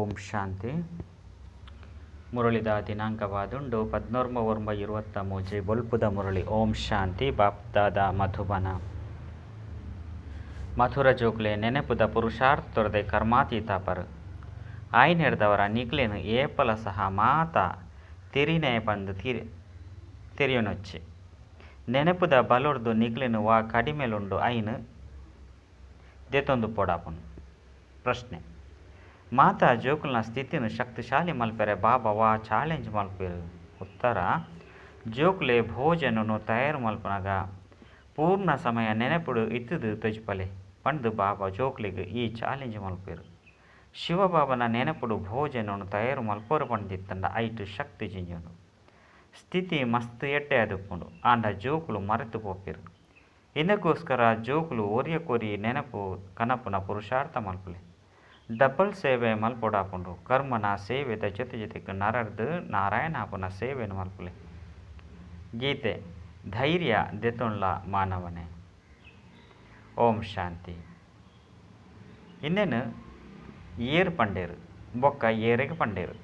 ಓಂ ಶಾಂತಿ. ಮುರಳಿದ ದಿನಾಂಕವಾದುಂಡು 14/23 ಬೊಲ್ಪುದ ಮುರಳಿ. ಓಂ ಶಾಂತಿ. ಬಾಪ್ದಾದ ಮಧುಬನ. ಮಧುರ ಜೋಕ್ಲೆ ನೆನಪುದ ಪುರುಷಾರ್ಥೊರದೆ ಕರ್ಮಾತೀತ per ಆಯ್ನ ಹಿಡ್ದವರ ನಿಕ್ಲೇನು ಏಪಲ ಸಹ ಮಾತ ತಿರಿನೇ ಬಂದು ತಿರಿಯೊನೊಚ್ಚಿ ನೆನಪುದ ಬಲೊರ್ದು ನಿಕ್ಲೇನು ವಾ ಕಡಿಮೆಲುಂಡು ಐನು ದೆತೊಂದು ಪೊಡಾಪುನು. ಪ್ರಶ್ನೆ: ಮಾತಾ ಜೋಕುಲ್ನ ಸ್ಥಿತಿನ ಶಕ್ತಿಶಾಲಿ ಮಲ್ಪೆರೆ ಬಾಬಾ ವಾ ಚಾಲೆಂಜ್ ಮಲ್ಪೆರು. ಉತ್ತರ: ಜೋಕುಲೆ ಭೋಜನನು ತಯಾರು ಮಲ್ಪನಾಗ ಪೂರ್ಣ ಸಮಯ ನೆನಪುಡು ಇತ್ತದು ತೊಜ್ಪಲೆ ಪಂಡು ಬಾಬಾ ಜೋಕ್ಲಿಗೆ ಈ ಚಾಲೆಂಜ್ ಮಲ್ಪೆರು. ಶಿವಬಾಬನ ನೆನಪುಡು ಭೋಜನನು ತಯಾರು ಮಲ್ಪೋರು ಪಂಡಿತ್ತಂಡ ಐಟು ಶಕ್ತಿ ಜಿಂಜುಂಡು. ಸ್ಥಿತಿ ಮಸ್ತ್ ಎಟ್ಟೆ ಅದುಪ್ಪುಂಡು ಆಂಡ ಜೋಕುಲು ಮರೆತು ಪೋಪಿರು. ಇದಕ್ಕೋಸ್ಕರ ಜೋಕುಲು ಒರಿಯ ಕೊರಿ ನೆನಪು ಕನಪುನ ಪುರುಷಾರ್ಥ ಮಲ್ಪಲೆ ಡಬಲ್ ಸೇವೆ ಮಲ್ಪೊಡಾಪುಂಡು. ಕರ್ಮನ ಸೇವೆದ ಜೊತೆ ಜೊತೆಗೆ ನರರ್ದು ನಾರಾಯಣಾಪುನ ಸೇವೆನು ಮಲ್ಪಲೆ. ಗೀತೆ: ಧೈರ್ಯ ದೆತೊಂಡ್ಲ ಮಾನವನೇ. ಓಂ ಶಾಂತಿ. ಇನ್ನೇನು ಏರು ಪಂಡೇರು ಬೊಕ್ಕ ಏರೆಗೆ ಪಂಡೇರು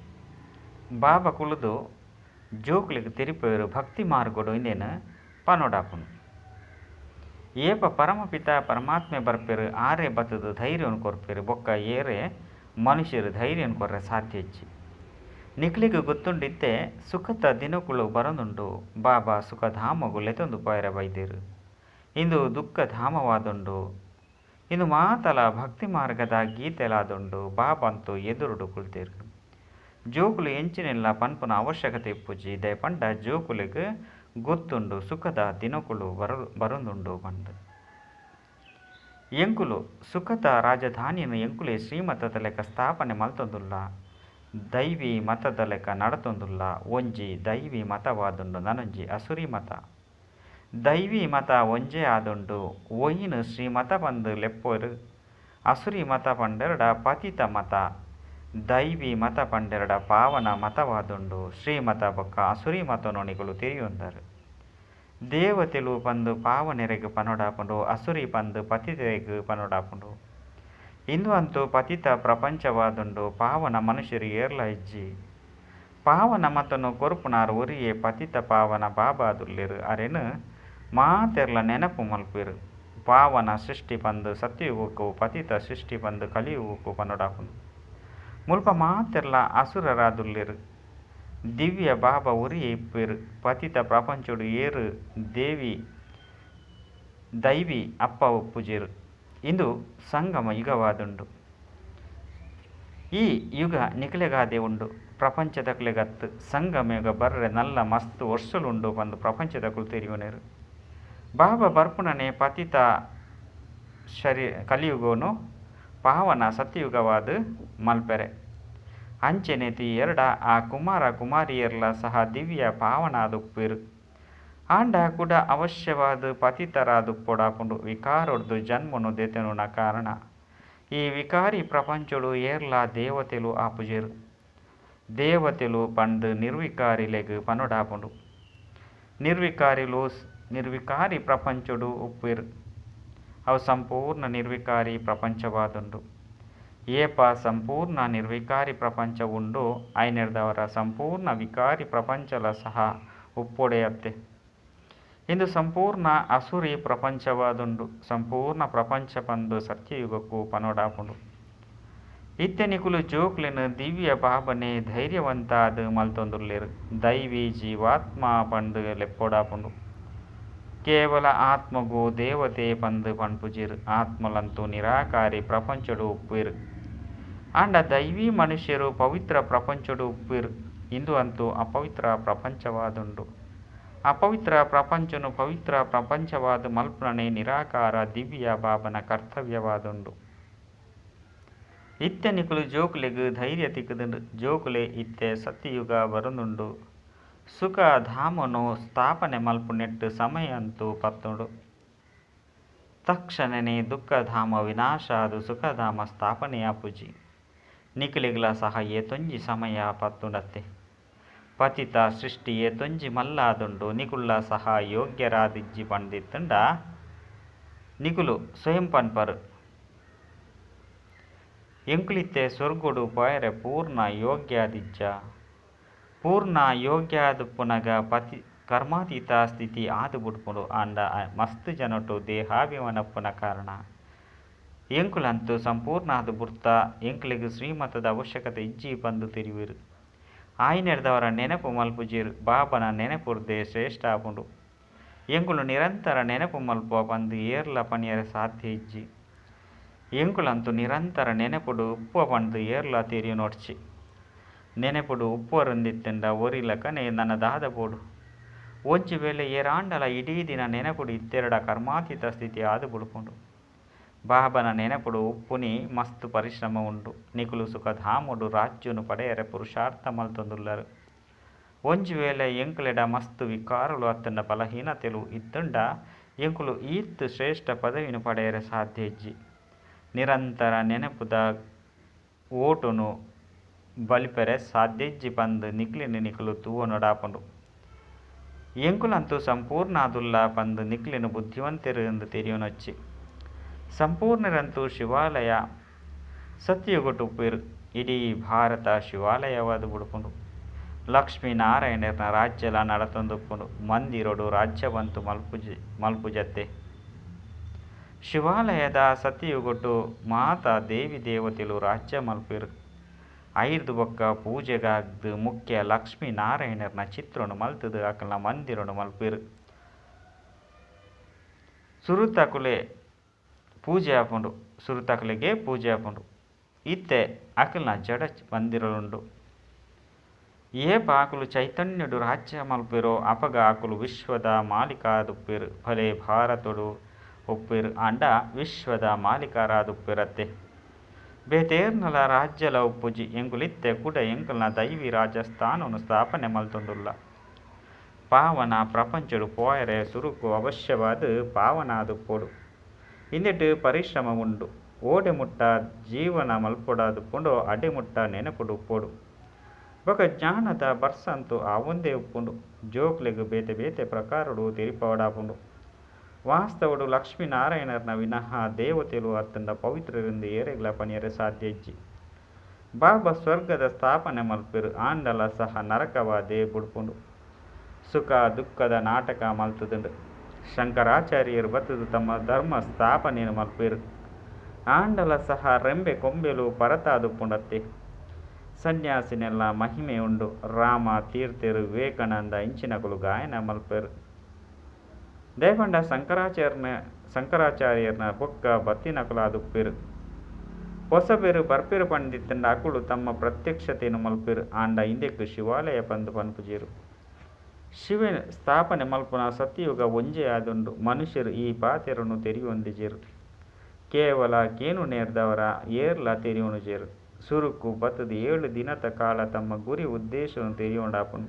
ಬಾಬಾ ಕುಳಿದು ಜೋಕ್ಲಿಗೆ ತಿರುಪೇರು ಭಕ್ತಿ ಮಾರ್ಗೋಡು ಇನ್ನೇನು ಪನೋಡಾಪುನು. ಏಪ ಪರಮಪಿತ ಪರಮಾತ್ಮೆ ಬರ್ಪೇರು ಆರೇ ಬತ್ತದು ಧೈರ್ಯವನ್ನು ಕೊರ್ಪೇರು ಬೊಕ್ಕ ಏರೆ ಮನುಷ್ಯರು ಧೈರ್ಯವನ್ನು ಕೊರ್ರೆ ಸಾಧ್ಯ ಹೆಚ್ಚಿ ನಿಕ್ಲಿಗೆ ಗೊತ್ತುಂಡಿತ್ತೆ ಸುಖದ ದಿನಗಳು ಬರದುಂಡು. ಬಾಬಾ ಸುಖಧಾಮಗು ಲೆತೊಂದು ಪಾಯರ ಬೈದೇರು. ಇಂದು ದುಃಖಧಾಮವಾದುಂಡು. ಇಂದು ಮಾತಲ ಭಕ್ತಿ ಮಾರ್ಗದ ಗೀತೆಲಾದುಂಡು. ಬಾಬಾ ಅಂತೂ ಎದುರುಡು ಕುಳ್ತೇರು. ಜೋಕುಲು ಎಂಚಿನೆಲ್ಲ ಪನ್ಪುನ ಅವಶ್ಯಕತೆ ಇಪ್ಪುಜಿ ದೇ ಪಂಡ ಜೋಕುಲಿಗೆ ಗೊತ್ತುಂಡು ಸುಖದ ದಿನಗಳು ಬರದುಂಡು ಪಂಡು. ಎಂಕುಲು ಸುಖದ ರಾಜಧಾನಿಯನ್ನು ಎಂಕುಲೆ ಶ್ರೀಮತದ ಲೆಕ್ಕ ಸ್ಥಾಪನೆ ಮಲ್ತೊಂದುಲ್ಲ. ದೈವಿ ಮತದ ಲೆಕ್ಕ ನಡತೊಂದುಲ್ಲ. ಒಂಜಿ ದೈವಿ ಮತವಾದುಂಡು ನನೊಂಜಿ ಅಸುರಿ ಮತ. ದೈವಿ ಮತ ಒಂಜೇ ಆದುಂಡು. ಒಯ್ನು ಶ್ರೀಮತ ಬಂದು ಲೆಪ್ಪೋರು. ಅಸುರಿ ಮತ ಪಂಡೆರಡ ಪತಿತ ಮತ. ದೈವಿ ಮತ ಪಂಡೆರಡ ಪಾವನ ಮತವಾದುಂಡು. ಶ್ರೀಮತ ಬೊಕ್ಕ ಅಸುರಿ ಮತ ನೋಣಿಗಳು ತಿರಿಯೊಂದರು. ದೇವತೆಲು ಪಂದು ಪಾವನೆರೆಗೆ ಪನೋಡಾಪುಂಡು. ಅಸುರಿ ಪಂದು ಪತಿತೆರೆಗೆ ಪನೋಡಾಪುಂಡು. ಇಂದು ಅಂತೂ ಪತಿತ ಪ್ರಪಂಚವಾದುಂಡು. ಪಾವನ ಮನುಷ್ಯರು ಏರ್ಲ ಇಜ್ಜಿ ಪಾವನ ಮತನು ಕೊರುಪುನಾರು ಒರಿಯೇ ಪತಿತ ಪಾವನ ಬಾಬಾದುಲ್ಲೇರು ಅರೆನು ಮಾತೆರ್ಲ ನೆನಪು ಮಲ್ಪೇರು. ಪಾವನ ಸೃಷ್ಟಿ ಪಂದು ಸತ್ಯಯುಗಕ್ಕೂ ಪತಿತ ಸೃಷ್ಟಿ ಪಂದು ಕಲಿಯುಗಕ್ಕೂ ಪನೋಡಾಪುಂಡು. ಮುಲ್ಪ ಮಾತೆರ್ಲ ಅಸುರರಾದುಲ್ಲೇರು. ದಿವ್ಯ ಬಾಬಾ ಉರಿಯೇ ಇಪ್ಪೇರು. ಪತಿತ ಪ್ರಪಂಚಡು ಏರು ದೈವಿ ಅಪ್ಪ ಒಪ್ಪುಜೇರು. ಇಂದು ಸಂಗಮ ಯುಗವಾದುಂಡು. ಈ ಯುಗ ನಿಕಲೆಗಾದೆ ಉಂಡು. ಪ್ರಪಂಚದಕ್ಲೆಗತ್ತು ಸಂಗಮ ಯುಗ ಬರ್ರೆ ನಲ್ಲ ಮಸ್ತ್ ವರ್ಷಲುಂಡು ಪಂದು ಪ್ರಪಂಚದಕ್ಕೂ ತಿರಿಯೋನೇರು. ಬಾಬಾ ಬರ್ಪುನನೆ ಪತಿತ ಕಲಿಯುಗನು ಪಾವನ ಸತ್ಯಯುಗವಾದ ಮಲ್ಪೆರೆ. ಅಂಚೆನೆತಿ ಎರಡ ಆ ಕುಮಾರ ಕುಮಾರಿಯರ್ಲ ಸಹ ದಿವ್ಯ ಪಾವನಾದುಪ್ಪೇರು. ಆಂಡ ಕೂಡ ಅವಶ್ಯವಾದ ಪತಿತರಾದುಪ್ಪೊಡಾಪುಂಡು. ವಿಕಾರೊಡ್ದು ಜನ್ಮನು ದೆತೆನುನ ಕಾರಣ ಈ ವಿಕಾರಿ ಪ್ರಪಂಚಡು ಏರ್ಲ ದೇವತೆಲು ಆಪುಜೇರು. ದೇವತೆಲು ಪಂದು ನಿರ್ವಿಕಾರಿಲೆಗ್ ಪನೋಡಾಪುಂಡು. ನಿರ್ವಿಕಾರಿ ಪ್ರಪಂಚಡು ಉಪ್ಪೇರು. ಅವು ಸಂಪೂರ್ಣ ನಿರ್ವಿಕಾರಿ ಪ್ರಪಂಚವಾದುಂಡು. ಏಪ ಸಂಪೂರ್ಣ ನಿರ್ವಿಕಾರಿ ಪ್ರಪಂಚ ಉಂಡು ಐನೆರ್ದವರ ಸಂಪೂರ್ಣ ವಿಕಾರಿ ಪ್ರಪಂಚಲ ಸಹ ಉಪ್ಪೊಡೆಯತ್ತೆ. ಇಂದು ಸಂಪೂರ್ಣ ಅಸುರಿ ಪ್ರಪಂಚವಾದುಂಡು. ಸಂಪೂರ್ಣ ಪ್ರಪಂಚ ಪಂದು ಸತ್ಯಯುಗಕ್ಕೂ ಪನೋಡಾಪುಂಡು. ಇತ್ತೆನಿಕುಲು ಜೋಕ್ಲೆನು ದಿವ್ಯ ಬಾಬನೆ ಧೈರ್ಯವಂತಾದ ಮಲ್ತೊಂದುಲ್ಲೇರು. ದೈವಿ ಜೀವಾತ್ಮ ಪಂದು ಲೆಪ್ಪೊಡಾಪುಂಡು. ಕೇವಲ ಆತ್ಮಗೂ ದೇವತೆ ಪಂದು ಪಣ್ಪುಜೇರು. ಆತ್ಮಲಂತೂ ನಿರಾಕಾರಿ ಪ್ರಪಂಚಡು ಉಪ್ಪೇರು. ಆಂಡ ದೈವಿ ಮನುಷ್ಯರು ಪವಿತ್ರ ಪ್ರಪಂಚಡು ಉಪ್ಪೇರು. ಇಂದು ಅಂತೂ ಅಪವಿತ್ರ ಪ್ರಪಂಚವಾದುಂಡು. ಅಪವಿತ್ರ ಪ್ರಪಂಚನು ಪವಿತ್ರ ಪ್ರಪಂಚವಾದ ಮಲ್ಪನೆ ನಿರಾಕಾರ ದಿವ್ಯ ಬಾಬನ ಕರ್ತವ್ಯವಾದುಂಡು. ಇತ್ತೆನಿಕುಲು ಜೋಕುಲೆಗ್ ಧೈರ್ಯ ತಿಕ್ಕದುಂಡು. ಜೋಕುಲೆ ಇತ್ತೆ ಸತ್ಯಯುಗ ಬರದುಂಡು. ಸುಖ ಧಾಮನು ಸ್ಥಾಪನೆ ಮಲ್ಪುನೆಟ್ಟು ಸಮಯ ಅಂತೂ ಪತ್ತುಂಡು. ತಕ್ಷಣನೇ ದುಃಖಧಾಮ ವಿನಾಶ ಅದು ಸುಖಧಾಮ ಸ್ಥಾಪನೆಯಾಪುಜಿ. ನಿಖಿಲಿಗ್ಲ ಸಹ ಏತೊಂಜಿ ಸಮಯ ಪತ್ತುಂಡತ್ತೆ. ಪತಿತ ಸೃಷ್ಟಿ ಏತೊಂಜಿ ಮಲ್ಲಾದುಂಡು. ನಿಕುಲ್ಲ ಸಹ ಯೋಗ್ಯರಾದಿಜ್ಜಿ ಪಂಡಿತ್ತುಂಡ ನಿಕುಲು ಸ್ವಯಂ ಪನ್ಪರು. ಎಂಕುಲಿತ್ತೆ ಸೊರ್ಗುಡು ಪೊಯರೆ ಪೂರ್ಣ ಯೋಗ್ಯಾದಿಜ್ಜ ಪೂರ್ಣ ಯೋಗ್ಯಾದುಪ್ಪುನಗ ಪತಿ ಕರ್ಮಾತೀತ ಸ್ಥಿತಿ ಆದು ಬುಡ್ಪುಡು ಆಂಡ ಮಸ್ತ್ ಜನಟು ದೇಹಾಭಿಮಾನಪ್ಪುನ ಕಾರಣ ಎಂಕುಲಂತೂ ಸಂಪೂರ್ಣ ಆದು ಬುಡ್ತ ಎಂಕುಲಿಗೆ ಶ್ರೀಮತದ ಅವಶ್ಯಕತೆ ಇಜ್ಜಿ ಬಂದು ತಿರುವಿರು ಆಯ್ನೆಡ್ದವರ ನೆನಪು ಮಲ್ಪುಜಿರು ಬಾಬನ ನೆನಪುರ್ದೆ ಶ್ರೇಷ್ಠ ಆಪುಂಡು ಎಂಕುಲು ನಿರಂತರ ನೆನಪು ಮಲ್ಪುವ ಬಂದು ಏರ್ಲ ಪಣಿಯರ ಸಾಧ್ಯ ಇಜ್ಜಿ ಎಂಕುಲಂತೂ ನಿರಂತರ ನೆನಪುಡು ಉಪ್ಪುವ ಬಂದು ಏರ್ಲ ತಿರಿಯು ನೋಡ್ಚಿ ನೆನಪುಡು ಉಪ್ಪುವರೊಂದಿತ್ತಂಡ ಒರಿಲಕನೆ ನನ್ನ ದಾದ ಬೋಡು ಒಂಚು ವೇಳೆ ಏರಾಂಡಲ ಇಡೀ ದಿನ ನೆನಪುಡು ಇತ್ತೆರಡ ಕರ್ಮಾತೀತ ಸ್ಥಿತಿ ಆದು ಬುಡ್ಪುಂಡು ಬಾಬನ ನೆನಪುಡು ಉಪ್ಪುನಿ ಮಸ್ತ್ ಪರಿಶ್ರಮ ಉಂಡು ನಿಕುಲು ಸುಖಧಾಮುಡು ರಾಜ್ಯನು ಪಡೆಯರೆ ಪುರುಷಾರ್ಥ ಮಲ್ತೊಂದುಲ್ಲರು ಒಂಜು ವೇಳೆ ಎಂಕುಲೆಡ ಮಸ್ತ್ ವಿಕಾರುಲು ಅತ್ತಂಡ ಬಲಹೀನತೆಲು ಇತ್ತುಂಡ ಎಂಕುಲು ಈತ್ ಶ್ರೇಷ್ಠ ಪದವಿನು ಪಡೆಯರೆ ಸಾಧ್ಯ ಇಜ್ಜಿ ನಿರಂತರ ನೆನಪುದ ಓಟುನು ಬಲಿಪೆರೆ ಸಾಧ್ಯ ಇಜ್ಜಿ ಪಂದು ನಿಕ್ಲಿನ ನಿಕುಲು ತೂವನೊಡಾಪುಂಡು ಎಂಕುಲಂತೂ ಸಂಪೂರ್ಣ ಆದುಲ್ಲ ಪಂದು ನಿಕ್ಲಿನ ಬುದ್ಧಿವಂತರು ಎಂದು ತೆರಿಯುನೊಚ್ಚಿ ಸಂಪೂರ್ಣರಂತೂ ಶಿವಾಲಯ ಸತ್ಯಗೊಟ್ಟುಪ್ಪಿರು ಇಡೀ ಭಾರತ ಶಿವಾಲಯವಾದ ಬುಡ್ಪುಂಡು ಲಕ್ಷ್ಮೀನಾರಾಯಣನ ರಾಜ್ಯಲ ನಡತೊಂದುಪ್ಪುಂಡು ಮಂದಿರೊಡು ರಾಜ್ಯ ಬಂತು ಮಲ್ಪುಜತ್ತೆ ಶಿವಾಲಯದ ಸತಿಯುಗೊಟ್ಟು ಮಾತಾ ದೇವಿ ದೇವತೆಲು ರಾಜ್ಯ ಮಲ್ಪಿರು ಐದು ಬೊಕ್ಕ ಪೂಜೆಗಾಗ್ದು ಮುಖ್ಯ ಲಕ್ಷ್ಮೀನಾರಾಯಣರ್ನ ಚಿತ್ರನು ಮಲ್ತದು ಅಕಲ್ನ ಮಂದಿರನು ಮಲ್ಪಿರು ಸುರುತಕುಲೆ ಪೂಜೆ ಆಪುಂಡು ಸುರುತಕಲೆಗೆ ಪೂಜೆ ಆಪುಂಡು ಇತ್ತೆ ಅಕಲ್ನ ಜಡ ಮಂದಿರಲುಂಡು ಏಪ ಆಕುಲು ಚೈತನ್ಯಡು ರಾಜ್ಯ ಮಲ್ಪಿರೋ ಅಪಗ ಆಕುಲು ವಿಶ್ವದ ಮಾಲೀಕಾದುಪ್ಪಿರು ಫಲೆ ಭಾರತಡು ಉಪ್ಪಿರು ಅಂಡ ವಿಶ್ವದ ಮಾಲೀಕರಾದುಪ್ಪಿರತ್ತೆ ಬೇತೇರ್ನಲ ರಾಜ್ಯಲ ಉಪ್ಪುಜಿ ಎಂಕುಲಿತ್ತೆ ಕುಡ ಎಂಕಲ್ನ ದೈವಿ ರಾಜಸ್ಥಾನನು ಸ್ಥಾಪನೆ ಮಲ್ತೊಂದುಲ್ಲ ಪಾವನ ಪ್ರಪಂಚಡು ಪೋಯರೆ ಸುರುಕು ಅವಶ್ಯವಾದ ಪಾವನಾದುಪ್ಪೊಡು ಇಂದೆಟ್ಟು ಪರಿಶ್ರಮ ಉಂಡು ಓಡೆ ಮುಟ್ಟ ಜೀವನ ಮಲ್ಪೊಡಾದುಪ್ಪುಂಡು ಅಡೆ ಮುಟ್ಟ ನೆನಪುಡು ಉಪ್ಪೊಡು ಬೊಕ ಜ್ಞಾನದ ಬರ್ಸಂತೂ ಆ ಒಂದೇ ಉಪ್ಪುಂಡು ಜೋಕ್ಲೆಗು ಬೇತೆ ಬೇತೆ ಪ್ರಕಾರಡು ತಿರಿಪವಡಾಪುಂಡು ವಾಸ್ತವಡು ಲಕ್ಷ್ಮೀನಾರಾಯಣರ್ನ ವಿನಃ ದೇವತೆಲು ಅತ್ತಂದ ಪವಿತ್ರರಿಂದ ಏರೆಗ್ಲ ಪಣಿಯರೆ ಸಾಧ್ಯ ಇಜ್ಜಿ ಬಾಬಾ ಸ್ವರ್ಗದ ಸ್ಥಾಪನೆ ಮಲ್ಪಿರು ಆಂಡಲ ಸಹ ನರಕವಾದೇ ಬುಡ್ಪುಂಡು ಸುಖ ದುಃಖದ ನಾಟಕ ಮಲ್ತುದುಂಡು ಶಂಕರಾಚಾರ್ಯರು ಬತ್ತದು ತಮ್ಮ ಧರ್ಮ ಸ್ಥಾಪನೆಯನ್ನು ಮಲ್ಪಿರು ಆಂಡಲ ಸಹ ರೆಂಬೆ ಕೊಂಬೆಲು ಪರತಾದುಪ್ಪುಂಡತ್ತೆ ಸನ್ಯಾಸಿನೆಲ್ಲ ಮಹಿಮೆ ಉಂಡು ರಾಮ ತೀರ್ಥರು ವಿವೇಕಾನಂದ ಇಂಚಿನಗಳು ಗಾಯನ ಮಲ್ಪರು ದೇವಂಡ ಶಂಕರಾಚಾರ್ಯರ್ನ ಬೊಕ್ಕ ಬತ್ತಿನಕುಲಾದುಪ್ಪಿರು ಹೊಸಬೆರು ಬರ್ಪಿರು ಪಂಡಿತಂಡ ಅಕುಳು ತಮ್ಮ ಪ್ರತ್ಯಕ್ಷತೆಯನ್ನು ಮಲ್ಪಿರು ಆಂಡ ಇಂದೆಕ್ಕು ಶಿವಾಲಯ ಬಂದು ಪನ್ಪುಜಿರು ಶಿವ ಸ್ಥಾಪನೆ ಮಲ್ಪುನ ಸತ್ಯಯುಗ ಒಂಜೇ ಆದುಂಡು ಮನುಷ್ಯರು ಈ ಪಾತೆರನ್ನು ತೆರೆಯೊಂದಿಜಿರು ಕೇವಲ ಕೇನು ನೇರ್ದವರ ಏರ್ಲ ತೆರೆಯುಣುಜೇರು ಸುರುಕು ಬತ್ತದು 7 ದಿನದ ಕಾಲ ತಮ್ಮ ಗುರಿ ಉದ್ದೇಶವನ್ನು ತೆರೆಯೋಂಡಾಪುನು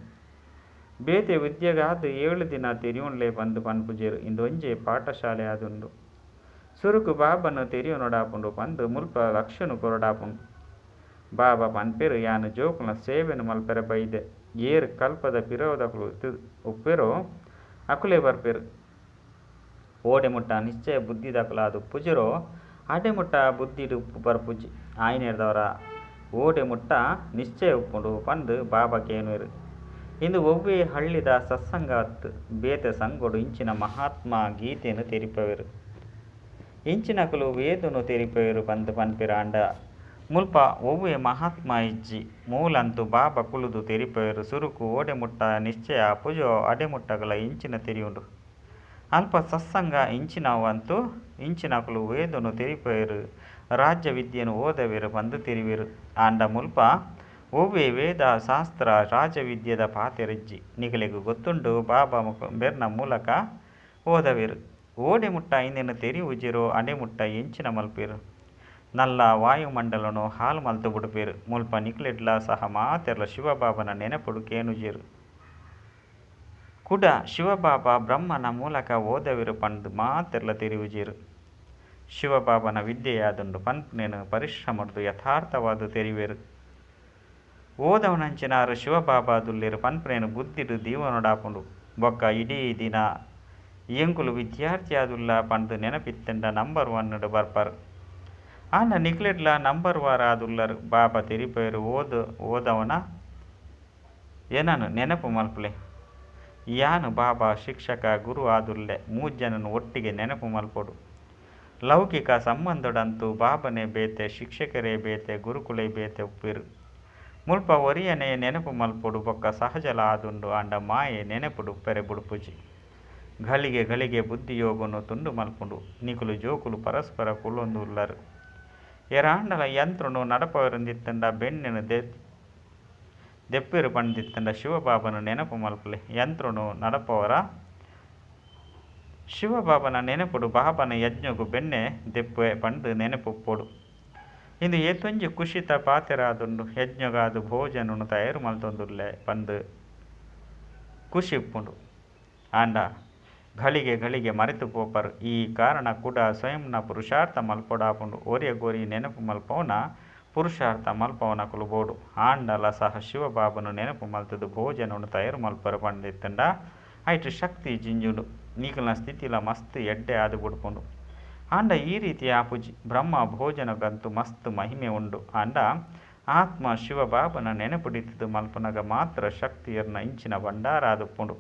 ಬೇತೆ ವಿದ್ಯೆಗಾದ 7 ದಿನ ತೆರೆಯೋನ್ಲೆ ಬಂದು ಪನ್ಪುಜೇರು ಇಂದೊಂಜೆ ಪಾಠಶಾಲೆ ಆದುಂಡು ಸುರುಕು ಬಾಬನು ತೆರೆಯೋನೊಡಾಪುಂಡು ಪಂದು ಮುಲ್ಪ ಲಕ್ಷನು ಕೊರಡಾಪುಂಡು ಬಾಬಾ ಪನ್ಪೆರು ಯಾನು ಜೋಕುಲ ಸೇವೆನು ಮಲ್ಪೆರ ಬೈದೆ ಏರು ಕಲ್ಪದ ಪಿರೋದಕುಲು ಉಪ್ಪೆರೋ ಅಕುಲೆ ಬರ್ಪೆರು ಓಡೆ ಮುಟ್ಟ ನಿಶ್ಚಯ ಬುದ್ಧಿದಕುಲಾದು ಪುಜರೋ ಅಡೆ ಮುಟ್ಟ ಬುದ್ಧಿಡು ಉಪ್ಪು ಬರ್ಪುಜಿ ಆಯ್ನೆಡ್ದವರ ಓಡೆ ಮುಟ್ಟ ನಿಶ್ಚಯ ಉಪ್ಪುಂಡು ಪಂದು ಬಾಬಾ ಕೇನುವೆರು ಇಂದು ಒವ್ವೇ ಹಳ್ಳಿದ ಸತ್ಸಂಗತ್ ಬೇತೆ ಸಂಗೊಡು ಇಂಚಿನ ಮಹಾತ್ಮ ಗೀತೆಯನ್ನು ತೆರಿಪವೆರು ಇಂಚಿನಕುಲು ವೇದನು ತೆರಿಪವೆರು ಪಂದು ಪನ್ಪೆರ ಅಂಡ ಮುಲ್ಪ ಒವ್ವೇ ಮಹಾತ್ಮ ಇಜ್ಜಿ ಮೂಲಂತೂ ಬಾಬಾ ಕುಳುದು ತೆರಿಪವೆರು ಸುರುಕು ಓಡೆ ಮುಟ್ಟ ನಿಶ್ಚಯ ಪುಜೋ ಅಡೆ ಮುಟ್ಟಗಳ ಇಂಚಿನ ತೆರಿಯುಂಡು ಅಲ್ಪ ಸತ್ಸಂಗ ಇಂಚಿನವಂತೂ ಇಂಚಿನಕುಲು ವೇದನು ತೆರಿಪವೆರು ರಾಜ್ಯ ವಿದ್ಯೆಯನ್ನು ಓದವೆರು ಬಂದು ತೆರಿವೆರು ಆಂಡ ಮುಲ್ಪ ಒವ್ವೇ ವೇದ ಶಾಸ್ತ್ರ ರಾಜವಿದ್ಯೆದ ಪಾತೆರಿಜ್ಜಿ ನಿಗಲಿಗೂ ಗೊತ್ತುಂಡು ಬಾಬಾ ಬೆರ್ನ ಮೂಲಕ ಓದವೆರು ಓಡೆ ಮುಟ್ಟ ಇಂದಿನ ತೆರಿಯುಜಿರೋ ಅಡೆ ಮುಟ್ಟ ಎಂಚಿನ ಮಲ್ಪೇರು ನಲ್ಲ ವಾಯುಮಂಡಲನು ಹಾಲು ಮಲ್ತು ಬಿಡುಪೇರು ಮುಲ್ಪ ನಿಕ್ಲೆಡ್ಲ ಸಹ ಮಾತೆರ್ಲ ಶಿವಬಾಬನ ನೆನಪುಡು ಕೇನುಜೇರು ಕುಡ ಶಿವಬಾಬಾ ಬ್ರಹ್ಮನ ಮೂಲಕ ಓದವೆರು ಪಂದು ಮಾತೆರ್ಲ ತೆರಿಯುಜೇರು ಶಿವಬಾಬನ ವಿದ್ಯೆಯಾದುಂಡು ಪನ್ಪುನೇನು ಪರಿಶ್ರಮದ್ದು ಯಥಾರ್ಥವಾದು ತೆರಿವೆರು ಓದವನಂಚಿನಾರು ಶಿವಬಾಬಾದುಲ್ಲೇರು ಪನ್ಪುನೇನು ಬುದ್ಧಿಡು ದೀವನೊಡಾಪುಂಡು ಬೊಕ್ಕ ಇಡೀ ದಿನ ಎಂಕುಲು ವಿದ್ಯಾರ್ಥಿ ಆದುಲ್ಲ ಪಂದು ನೆನಪಿತ್ತಂಡ ನಂಬರ್ 1 ಬರ್ಪರು ಆಂಡ ನಿಕ್ಲೆಡ್ಲ ನಂಬರ್ ವಾರ ಆದುಲ್ಲರು ಬಾಬಾ ತೆರಿಪೇರು ಓದವನ ಏನನು ನೆನಪು ಮಲ್ಪಲೆ ಯಾನು ಬಾಬಾ ಶಿಕ್ಷಕ ಗುರು ಆದುಲ್ಲೆ ಮೂಜ್ಜನನು ಒಟ್ಟಿಗೆ ನೆನಪು ಮಲ್ಪೊಡು. ಲೌಕಿಕ ಸಂಬಂಧದಂತೂ ಬಾಬನೇ ಬೇತೆ, ಶಿಕ್ಷಕರೇ ಬೇತೆ, ಗುರುಕುಲೇ ಬೇತೆ ಉಪ್ಪಿರು. ಮುಲ್ಪ ಒರಿಯನೇ ನೆನಪು ಮಲ್ಪೊಡು ಬೊಕ್ಕ ಸಹಜಲ ಆದುಂಡು ಆಂಡ ಮಾಯೆ ನೆನಪುಡು ಉಪ್ಪೆರೆ ಬುಡುಪುಜಿ. ಘಳಿಗೆ ಘಳಿಗೆ ಬುದ್ಧಿಯೋಗನು ತುಂಡು ಮಲ್ಪುಂಡು ನಿಕುಲು ಜೋಕುಲು ಪರಸ್ಪರ ಕುಲೊಂದು ಉಲ್ಲರು. ಎರಾಂಡಲ ಯಂತ್ರನು ನಡಪವರಿಂದಿತ್ತಂಡ ಬೆಣ್ಣೆನು ದೆಪ್ಪಿರು ಪಂಡಿತ್ತಂಡ ಶಿವಬಾಬನು ನೆನಪು ಮಲ್ಪಲೆ ಯಂತ್ರನು ನಡಪವರ ಶಿವಬಾಬನ ನೆನಪುಡು ಬಾಬನ ಯಜ್ಞಗು ಬೆಣ್ಣೆ ದೆಪ್ಪೆ ಪಂಡು ನೆನಪುಪ್ಪೊಡು. ಇಂದು ಏತೊಂಜಿ ಕುಶಿತ ಪಾತೆರಾದುಂಡು ಯಜ್ಞಗಾದು ಭೋಜನನು ತಯಾರು ಮಲ್ತೊಂದುಲ್ಲೆ ಪಂದು ಖುಷಿಪ್ಪುಂಡು ಆಂಡ ಘಳಿಗೆ ಘಳಿಗೆ ಮರೆತು ಪೋಪರು. ಈ ಕಾರಣ ಕೂಡ ಸ್ವಯಂನ ಪುರುಷಾರ್ಥ ಮಲ್ಪೊಡಾಪುಂಡು ಒರಿಯ ಗೋರಿ ನೆನಪು ಮಲ್ಪವನ ಪುರುಷಾರ್ಥ ಮಲ್ಪವನಕುಲು ಬೋಡು. ಆಂಡಲ ಸಹ ಶಿವಬಾಬನು ನೆನಪು ಮಲ್ತದು ಭೋಜನನು ತಯಾರು ಮಲ್ಪರು ಪಂಡಿತ್ತಂಡ ಐಟು ಶಕ್ತಿ ಜಿಂಜುಡು ನೀಕಲ್ನ ಸ್ಥಿತಿಲ ಮಸ್ತ್ ಎಡ್ಡೆ ಆದು ಬಿಡ್ಪುಂಡು. ಆಂಡ ಈ ರೀತಿ ಆಪುಜಿ ಬ್ರಹ್ಮ ಭೋಜನಗಂತೂ ಮಸ್ತ್ ಮಹಿಮೆ ಉಂಡು. ಆಂಡ ಆತ್ಮ ಶಿವಬಾಬನ ನೆನಪುಡಿತದು ಮಲ್ಪನಗ ಮಾತ್ರ ಶಕ್ತಿಯರ್ನ ಇಂಚಿನ ಭಂಡಾರ ಆದುಪ್ಪುಂಡು.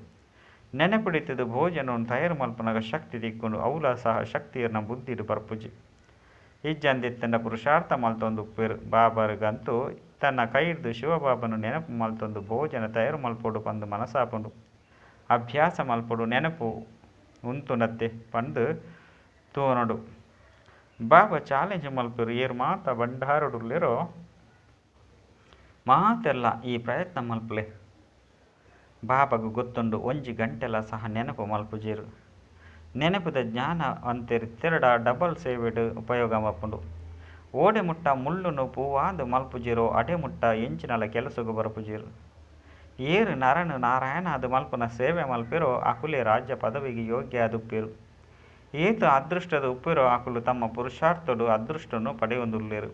ನೆನಪಿಡಿತದು ಭೋಜನವನ್ನು ತಯಾರು ಮಲ್ಪನಾಗ ಶಕ್ತಿ ದಿಕ್ಕೊಂಡು ಅವಲ ಸಹ ಶಕ್ತಿಯರ್ನ ಬುದ್ಧಿಡು ಬರ್ಪುಜಿ. ಇಜ್ಜಂದಿತ್ತಂಡ ಪುರುಷಾರ್ಥ ಮಲ್ತೊಂದು ಉಪ್ಪೇರು. ಬಾಬರಿಗಂತೂ ತನ್ನ ಕೈ ಹಿಡಿದು ಶಿವಬಾಬನು ನೆನಪು ಮಲ್ತೊಂದು ಭೋಜನ ತಯಾರು ಮಲ್ಪೊಡು ಪಂದು ಮನಸಾಪುಂಡು. ಅಭ್ಯಾಸ ಮಲ್ಪೊಡು ನೆನಪು ಉಂತುನತ್ತೆ ಪಂದು ತೋನಡು. ಬಾಬಾ ಚಾಲೆಂಜ್ ಮಲ್ಪರು ಏರು ಮಾತ ಭಂಡಾರಡುಲ್ಲಿರೋ ಮಾತೆಲ್ಲ ಈ ಪ್ರಯತ್ನ ಮಲ್ಪಲೆ. ಬಾಬಾಗೂ ಗೊತ್ತುಂಡು ಒಂಜಿ ಗಂಟೆಲ ಸಹ ನೆನಪು ಮಲ್ಪುಜೇರು. ನೆನಪುದ ಜ್ಞಾನ ಅಂತೆರ್ ತೆರಡ ಡಬಲ್ ಸೇವೆಡ್ ಉಪಯೋಗ ಮಲ್ಪುಂಡು. ಓಡೆ ಮುಟ್ಟ ಮುಳ್ಳುನು ಪೂವಾದು ಮಲ್ಪುಜೀರೋ ಅಡೆ ಮುಟ್ಟ ಎಂಚಿನಲ ಕೆಲಸಗೂ ಬರಪುಜೀರು. ಏರು ನರನು ನಾರಾಯಣ ಅದು ಮಲ್ಪುನ ಸೇವೆ ಮಲ್ಪಿರೋ ಅಕುಲೆ ರಾಜ್ಯ ಪದವಿಗೆ ಯೋಗ್ಯ ಅದುಪ್ಪಿರು. ಏತು ಅದೃಷ್ಟದ ಉಪ್ಪಿರೋ ಅಕುಲು ತಮ್ಮ ಪುರುಷಾರ್ಥಡು ಅದೃಷ್ಟನು ಪಡೆಯೊಂದುಲ್ಲೇರು.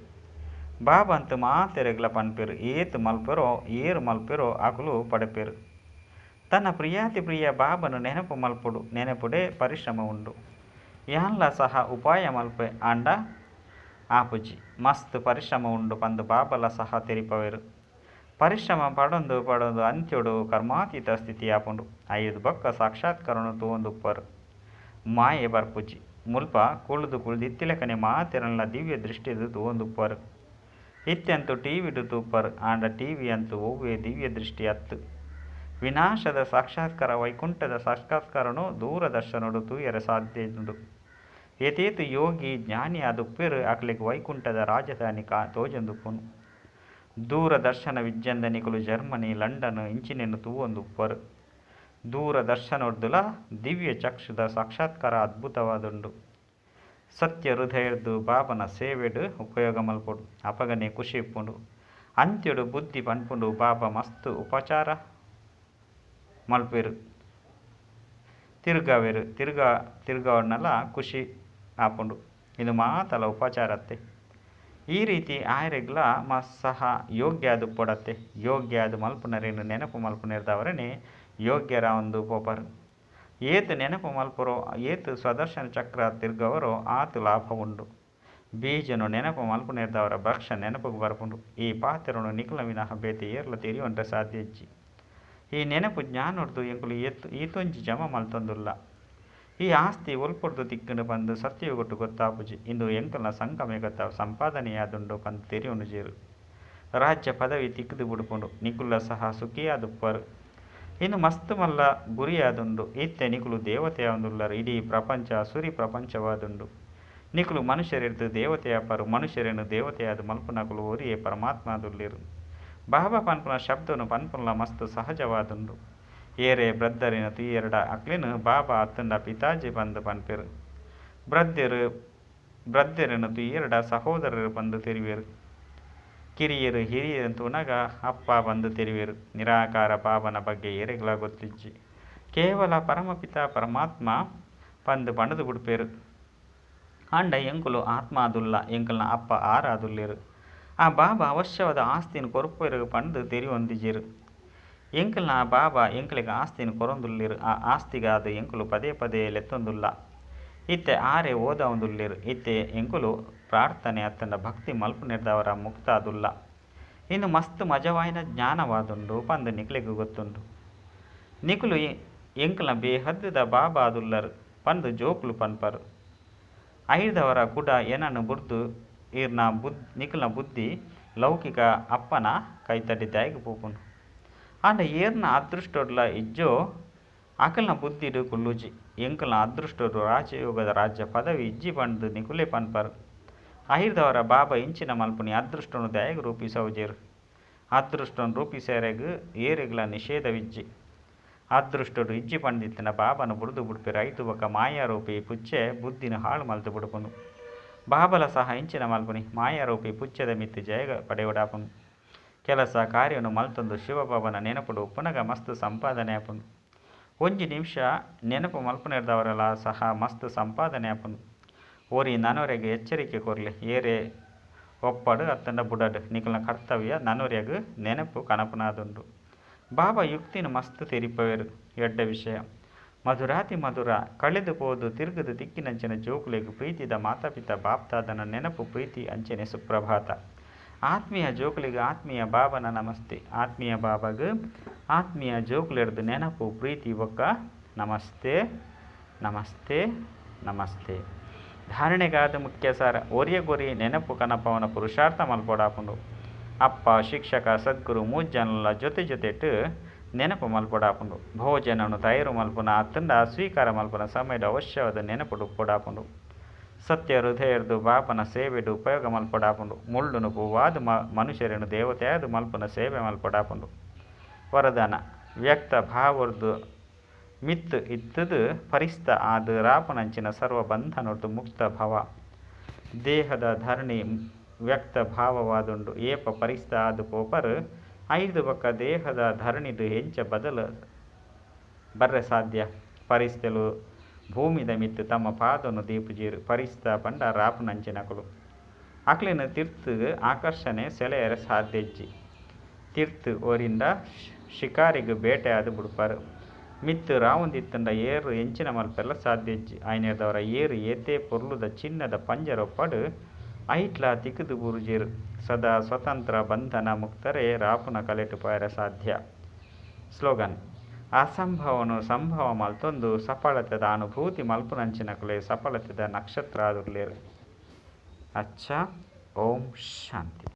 ಬಾಬಾ ಅಂತು ಮಾತೆರೆಗ್ಲ ಪನ್ಪೇರು ಏತು ಮಲ್ಪಿರೋ ಏರು ಮಲ್ಪಿರೋ ಅಕುಲು ಪಡೆಪೇರು. ತನ್ನ ಪ್ರಿಯಾತಿ ಪ್ರಿಯ ಬಾಬನು ನೆನಪು ಮಲ್ಪುಡು ನೆನಪುಡೆ ಪರಿಶ್ರಮ ಉಂಡು. ಯಾನ್ಲ ಸಹ ಉಪಾಯ ಮಲ್ಪೆ ಆಂಡ ಆಪುಜಿ ಮಸ್ತ್ ಪರಿಶ್ರಮ ಉಂಡು ಪಂದು ಬಾಬಲ ಸಹ ತೆರಿಪವೇರು. ಪರಿಶ್ರಮ ಪಡೊಂದು ಅಂತ್ಯೊಡು ಕರ್ಮಾತೀತ ಸ್ಥಿತಿ ಆಪುಂಡು. ಐದು ಬೊಕ್ಕ ಸಾಕ್ಷಾತ್ಕಾರನು ತೂವೊಂದುಪ್ಪರು ಮಾಯೆ ಬರ್ಪುಜಿ. ಮುಲ್ಪ ಕುಳ್ದಿತ್ತಿಲೆಕನೆ ಮಾತೆರಲ್ಲ ದಿವ್ಯ ದೃಷ್ಟಿದು ತೂವೊಂದುಪ್ಪರು. ಇತ್ಯಂತೂ ಟಿವಿಡು ತೂಪ್ಪರು ಆಂಡ ಟಿವಿ ಅಂತೂ ಒವ್ವೇ ದಿವ್ಯ ದೃಷ್ಟಿ ಅತ್ತು. ವಿನಾಶದ ಸಾಕ್ಷಾತ್ಕಾರ ವೈಕುಂಠದ ಸಾಕ್ಷಾತ್ಕಾರನು ದೂರದರ್ಶನಡು ತೂಯರೆ ಸಾಧ್ಯನುಂಡು. ಏತೇತು ಯೋಗಿ ಜ್ಞಾನಿ ಅದುಪ್ಪೇರು ಅಕ್ಲೆಗ್ ವೈಕುಂಠದ ರಾಜಧಾನಿ ತೋಜೊಂದುಪ್ಪುನು. ದೂರದರ್ಶನ ವಿಜ್ಜಂದನಿಕುಲು ಜರ್ಮನಿ ಲಂಡನ್ ಇಂಚಿನೆನು ತೂವೊಂದುಪ್ಪರು. ದೂರದರ್ಶನೊಡ್ದುಲ ದಿವ್ಯ ಚಕ್ಷುದ ಸಾಕ್ಷಾತ್ಕಾರ ಅದ್ಭುತವಾದುಂಡು. ಸತ್ಯ ಹೃದಯರ್ದು ಬಾಬನ ಸೇವೆಡು ಉಪಯೋಗ ಮಲ್ಪೊಡು ಅಪಗನೆ ಖುಷಿ ಇಪ್ಪುಂಡು. ಅಂತ್ಯಡು ಬುದ್ಧಿ ಪನ್ಪುಂಡು ಬಾಬಾ ಮಸ್ತ್ ಉಪಚಾರ ಮಲ್ಪೇರು ತಿರುಗಾವೇರು ತಿರುಗಾವಡ್ನಲ್ಲ ಖುಷಿ ಆಪುಂಡು. ಇದು ಮಾತಲ ಉಪಚಾರತ್ತೆ. ಈ ರೀತಿ ಆಯ್ರೆಗ್ಲ ಸಹ ಯೋಗ್ಯ ಅದು ಪೊಡತ್ತೆ. ಯೋಗ್ಯ ಅದು ಮಲ್ಪುನರೇನು ನೆನಪು ಮಲ್ಪುನಿರ್ದವರೇ ಯೋಗ್ಯರ ಒಂದು ಪೋಪರು. ಏತು ನೆನಪು ಮಲ್ಪರೋ ಏತು ಸ್ವದರ್ಶನ ಚಕ್ರ ತಿರುಗವರೋ ಆತು ಲಾಭ ಉಂಡು. ಬೀಜನು ನೆನಪು ಮಲ್ಪುನಿರ್ದವರ ಭಕ್ಷ ನೆನಪುಗೆ ಬರ್ಪುಂಡು. ಈ ಪಾತ್ರನು ನಿಖಲ ವಿನಃ ಬೇತೆ ಏರ್ಲ ತಿರಿಯೊಂಡ್ರೆ ಸಾಧ್ಯ ಇಜ್ಜಿ. ಈ ನೆನಪು ಜ್ಞಾನೊಡ್ದು ಎಂಕುಲು ಈತೊಂಜಿ ಜಮ ಮಲ್ತೊಂದುಲ್ಲ. ಈ ಆಸ್ತಿ ಒಲ್ಪೊಡ್ದು ತಿಕ್ಕಂಡು ಬಂದು ಸತ್ಯಗೊಟ್ಟು ಗೊತ್ತಾಪುಜಿ. ಇಂದು ಎಂಕಲ್ನ ಸಂಕಮೆ ಗೊತ್ತ ಸಂಪಾದನೆಯಾದುಂಡು ಪಂದು ತೆರಿಯೊಂಡು ಜೇರು. ರಾಜ್ಯ ಪದವಿ ತಿಕ್ಕದು ಬಿಡುಪುಂಡು ನಿಕುಲ ಸಹ ಸುಖಿಯಾದುಪ್ಪರು. ಇನ್ನು ಮಸ್ತ್ ಮಲ್ಲ ಗುರಿಯಾದುಂಡು. ಇತ್ತೆ ನಿಕುಲು ದೇವತೆಯಾದುಲ್ಲರು. ಇಡೀ ಪ್ರಪಂಚ ಸುರಿ ಪ್ರಪಂಚವಾದುಂಡು. ನಿಕುಲು ಮನುಷ್ಯರಿರ್ದು ದೇವತೆಯಾಪರು. ಮನುಷ್ಯರೇನು ದೇವತೆಯಾದ ಮಲ್ಪುನಕುಲು ಒರಿಯೇ ಪರಮಾತ್ಮಾದುಲ್ಲಿರು. ಬಾಬಾ ಪನ್ಪುನ ಶಬ್ದನು ಪನ್ಪುನಲ ಮಸ್ತ್ ಸಹಜವಾದುಂಡು. ಏರೆ ಬ್ರದ್ದರಿನ ತುಯ್ಯರಡ ಅಕ್ಲಿನು ಬಾಬಾ ಅತ್ತಂಡ ಪಿತಾಜಿ ಬಂದು ಪನ್ಪೆರು. ಬ್ರದ್ದೆರನು ತುಯ್ಯರಡ ಸಹೋದರರು ಬಂದು ತೆರಿವೇರು. ಕಿರಿಯರು ಹಿರಿಯರಂತೂ ಉನಗ ಅಪ್ಪ ಬಂದು ತೆರಿವೇರು. ನಿರಾಕಾರ ಬಾಬನ ಬಗ್ಗೆ ಏರೆಗ್ಲ ಗೊತ್ತಿಜ್ಜಿ. ಕೇವಲ ಪರಮಪಿತ ಪರಮಾತ್ಮ ಪಂದು ಪಣದು ಬಿಡ್ಪೇರು. ಅಂಡ ಎಂಕುಲು ಆತ್ಮ ಅದುಲ್ಲ ಎಂಕಲ್ನ ಅಪ್ಪ ಆರಾದುಲ್ಲೇರು. ಆ ಬಾಬಾ ಅವಶ್ಯವಾದ ಆಸ್ತಿನ ಕೊರಪೇರು ಪಂದು ತೆರಿಯೊಂದಿಜೇರು. ಎಂಕಲ್ನ ಬಾಬಾ ಎಂಕಲಿಗೆ ಆಸ್ತಿನ ಕೊರೊಂದುಲ್ಲೇರು. ಆ ಆಸ್ತಿಗಾದ ಎಂಕುಲು ಪದೇ ಪದೇ ಲೆತ್ತೊಂದುಲ್ಲ. ಇತ್ತೆ ಆರೆ ಓದವುದುಲ್ಲೇರು ಇತ್ತೆ ಎಂಕುಲು ಪ್ರಾರ್ಥನೆ ಅತ್ತಂಡ ಭಕ್ತಿ ಮಲ್ಪು ನಿರ್ದವರ ಮುಕ್ತ ಅದುಲ್ಲ. ಇನ್ನು ಮಸ್ತ್ ಮಜವಾಯಿನ ಜ್ಞಾನವಾದುಂಡು ಪಂದು ನಿಕ್ಲೆಗ್ ಗೊತ್ತುಂಡು. ನಿಕುಲು ಎಂಕುಲ ಬೇಹದ್ದದ ಬಾಬಾ ಅದುಲ್ಲರು ಪಂದು ಜೋಕುಲು ಪನ್ಪರು. ಐದವರ ಕುಡ ಏನನ್ನು ಬುರ್ದು ಈರ್ನ ನಿಕುಲ್ನ ಬುದ್ಧಿ ಲೌಕಿಕ ಅಪ್ಪನ ಕೈತಡಿ ದಾಯಿಗೆ ಪೋಪುಂಡು. ಆಂಡ ಏರ್ನ ಅದೃಷ್ಟೋಡ್ಲ ಇಜ್ಜೋ ಅಕಲ್ನ ಬುದ್ಧಿಡು ಕುಲ್ಲುಜಿ ಎಂಕಲ್ನ ಅದೃಷ್ಟೋಡು ರಾಜಯೋಗದ ರಾಜ್ಯ ಪದವಿ ಇಜ್ಜಿ ಪಂಡು ನಿಕುಲೆ ಪನ್ಪರು. ಐದವರ ಬಾಬಾ ಇಂಚಿನ ಮಲ್ಪುನಿ ಅದೃಷ್ಟನು ದಾಯಿಗೆ ರೂಪಿಸವುಜೇರು. ಅದೃಷ್ಟನು ರೂಪಿಸೇರೆಗ್ ಏರೆಗ್ಲ ನಿಷೇಧವಿಜ್ಜಿ. ಅದೃಷ್ಟೋಡು ಇಜ್ಜಿ ಪಂಡಿತ್ತಿನ ಬಾಬಾನು ಬುಡ್ದು ಬುಡ್ಪೆ ರೈತು ಬೊಕ್ಕ ಮಾಯಾರೂಪಿ ಪುಚ್ಚೆ ಬುದ್ಧಿನ ಹಾಳು ಮಲ್ತು ಬಿಡುಪುನು. ಬಾಬಲ ಸಹ ಇಂಚಿನ ಮಲ್ಪುನಿ ಮಾಯಾರೂಪಿ ಪುಚ್ಚದ ಮಿತ್ತು ಜಯಗ ಪಡೆಯೊಡಾಪುನು. ಕೆಲಸ ಕಾರ್ಯನು ಮಲ್ತೊಂದು ಶಿವಬಾಬನ ನೆನಪುಡು ಪುನಗ ಮಸ್ತ್ ಸಂಪಾದನೆ ಆಪುನು. ಒಂಜಿ ನಿಮಿಷ ನೆನಪು ಮಲ್ಪುನಿರ್ದವರೆಲ್ಲ ಸಹ ಮಸ್ತ್ ಸಂಪಾದನೆ ಆಪುನು. ಓರಿ ನನವರೆಗೆ ಎಚ್ಚರಿಕೆ ಕೊರ್ಲಿ ಏರೆ ಒಪ್ಪಡು ಅತ್ತಂಡ ಬುಡಡು ನಿಕಲ್ನ ಕರ್ತವ್ಯ ನನವರೆಗೆ ನೆನಪು ಕನಪುನಾದುಂಡು. ಬಾಬಾ ಯುಕ್ತಿನ ಮಸ್ತ್ ತೆರಿಪವೇರು ಎಡ್ಡ ವಿಷಯ. ಮಧುರಾತಿ ಮಧುರ ಕಳೆದು ಪೋದು ತಿರುಗದು ತಿಕ್ಕಿನಂಚಿನ ಜೋಕುಲೆಗು ಪ್ರೀತಿದ ಮಾತಾಪಿತ ಬಾಪ್ತಾದನ ನೆನಪು ಪ್ರೀತಿ ಅಂಚನೆ ಸುಪ್ರಭಾತ. ಆತ್ಮೀಯ ಜೋಕುಲಿಗೆ ಆತ್ಮೀಯ ಬಾಬನ ನಮಸ್ತೆ. ಆತ್ಮೀಯ ಬಾಬಾಗ ಆತ್ಮೀಯ ಜೋಕುಲೆರ್ದು ನೆನಪು ಪ್ರೀತಿ ಒಕ್ಕ ನಮಸ್ತೆ ನಮಸ್ತೆ ನಮಸ್ತೆ. ಧಾರಣೆಗಾದ ಮುಖ್ಯ ಸಾರ ಒರಿಯಗೊರಿ ನೆನಪು ಕನಪವನ ಪುರುಷಾರ್ಥ ಮಲ್ಪೊಡಾಪುಂಡು. ಅಪ್ಪ ಶಿಕ್ಷಕ ಸದ್ಗುರು ಮೂಜ್ಜನಲ ಜೊತೆ ಜೊತೆಟ್ಟು ನೆನಪು ಮಲ್ಪೊಡಾಪುಂಡು. ಭೋಜನನು ತಯಾರು ಮಲ್ಪುನ ಅತ್ತಂಡ ಸ್ವೀಕಾರ ಮಲ್ಪುನ ಸಮಯದ ಅವಶ್ಯವಾದ ನೆನಪುಡು ಕೊಡಾಪುಂಡು. ಸತ್ಯ ಹೃದಯರ್ದು ಬಾಪನ ಸೇವೆಡು ಉಪಯೋಗ ಮಲ್ಪೊಡಾಪುಂಡು. ಮುಳ್ಳುನು ಪೂವಾದ ಮನುಷ್ಯರನು ದೇವತೆಯಾದ ಮಲ್ಪುನ ಸೇವೆ ಮಲ್ಪೊಡಾಪುಂಡು. ವರದಾನ ವ್ಯಕ್ತ ಭಾವರ್ದು ಮಿತ್ತು ಇತ್ತದು ಪರಿಸ್ಥ ಆದ ರಾಪುನಂಚಿನ ಸರ್ವ ಬಂಧನೊರ್ದು ಮುಕ್ತ ಭವ. ದೇಹದ ಧರಣಿ ವ್ಯಕ್ತ ಭಾವವಾದುಂಡು ಏಪ ಪರಿಸ್ಥ ಆದ ಪೋಪರ್ ಐದು ಬೊಕ್ಕ ದೇಹದ ಧರಣಿಡು ಹೆಂಚ ಬದಲು ಬರ್ರೆ ಸಾಧ್ಯ. ಪರಿಸ್ಥೆಲು ಭೂಮಿದ ಮಿತ್ತು ತಮ್ಮ ಪಾದನು ದೀಪುಜೀರು ಪರಿಸ್ಥ ಪಂಡ ರಾಪುನಂಚಿನಕುಲು. ಅಕ್ಲಿನ ತಿರ್ತು ಆಕರ್ಷಣೆ ಸೆಳೆಯರ ಸಾಧ್ಯಜ್ಜಿ. ತಿರ್ತು ಓರಿಂದ ಶಿಕಾರಿಗೆ ಬೇಟೆ ಆದು ಬಿಡ್ಪಾರು. ಮಿತ್ತು ರಾವುಂದಿತ್ತಂಡ ಏರು ಎಂಚಿನ ಮಲ್ಪೆಲ್ಲ ಸಾಧ್ಯಜ್ಜಿ. ಐನೇದವರ ಏರು ಏತೆ ಪೊರ್ಲುದ ಚಿನ್ನದ ಪಂಜರೊಪ್ಪಡು ಐಟ್ಲ ತಿಕ್ಕದು ಬುರುಜೀರು. ಸದಾ ಸ್ವತಂತ್ರ ಬಂಧನ ಮುಕ್ತರೇ ರಾಪುನ ಕಲೆಟು ಪಾಯರ ಸಾಧ್ಯ. ಸ್ಲೋಗನ್ ಅಸಂಭವನು ಸಂಭವ ಮಲ್ತೊಂದು ಸಫಲತೆದ ಅನುಭೂತಿ ಮಲ್ಪುನಂಚಿನಕುಲೆ ಸಫಲತೆದ ನಕ್ಷತ್ರ ಆದುರ್ಲೇರು. ಅಚ್ಚ ಓಂ ಶಾಂತಿ.